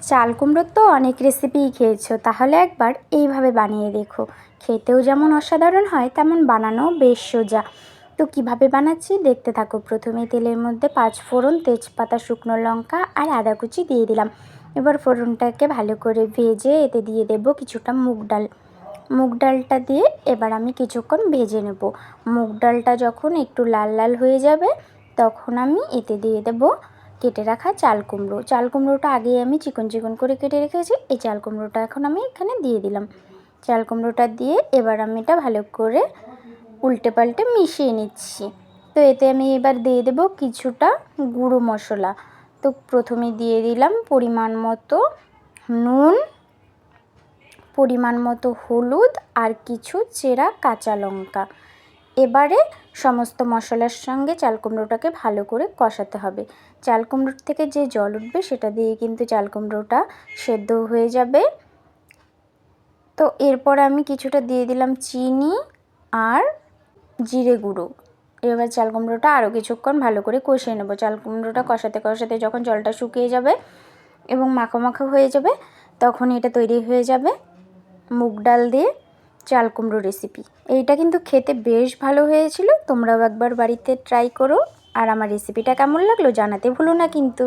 চাল কুমড়োর তো অনেক রেসিপিই খেয়েছো, তাহলে একবার এইভাবে বানিয়ে দেখো। খেতেও যেমন অসাধারণ হয়, তেমন বানানোও বেশ সোজা। তো কিভাবে বানাচ্ছি দেখতে থাকো। প্রথমে তেলের মধ্যে 5 ফোড়ন, তেজপাতা, শুকনো লঙ্কা আর আদা কুচি দিয়ে দিলাম। এবার ফোড়নটাকে ভালো করে ভেজে এতে দিয়ে দেব কিছুটা মুগ ডাল। মুগ ডালটা দিয়ে এবার আমি কিছুক্ষণ ভেজে নেব। মুগ ডালটা যখন একটু লাল লাল হয়ে যাবে, তখন আমি এতে দিয়ে দেব কেটে রাখা চাল কুমড়ো। চাল কুমড়োটা আগেই আমি চিকন চিকন করে কেটে রেখেছি। এই চাল কুমড়োটা এখন আমি এখানে দিয়ে দিলাম। চাল কুমড়োটা দিয়ে এবার আমি এটা ভালো করে উল্টে পাল্টে মিশিয়ে নিচ্ছি। তো এতে আমি এবার দিয়ে দেব কিছুটা গুঁড়ো মশলা। তো প্রথমে দিয়ে দিলাম পরিমাণ মতো নুন, পরিমাণ মতো হলুদ আর কিছু চেরা কাঁচা লঙ্কা। এবারে সমস্ত মশলার সঙ্গে চাল কুমড়োটাকে ভালো করে কষাতে হবে। চাল কুমড়োর থেকে যে জল উঠবে সেটা দিয়ে কিন্তু চাল কুমড়োটা সেদ্ধ হয়ে যাবে। তো এরপর আমি কিছুটা দিয়ে দিলাম চিনি আর জিরে গুঁড়ো। এবার চাল কুমড়োটা আরও কিছুক্ষণ ভালো করে কষিয়ে নেব। চাল কুমড়োটা কষাতে কষাতে যখন জলটা শুকিয়ে যাবে এবং মাখো মাখো হয়ে যাবে, তখন এটা তৈরি হয়ে যাবে মুগ ডাল দিয়ে চাল কুমড়ো রেসিপি। এইটা কিন্তু খেতে বেশ ভালো হয়েছিল। তোমরাও একবার বাড়িতে ট্রাই করো। আর আমার রেসিপিটা কেমন লাগলো জানাতে ভুলো না কিন্তু।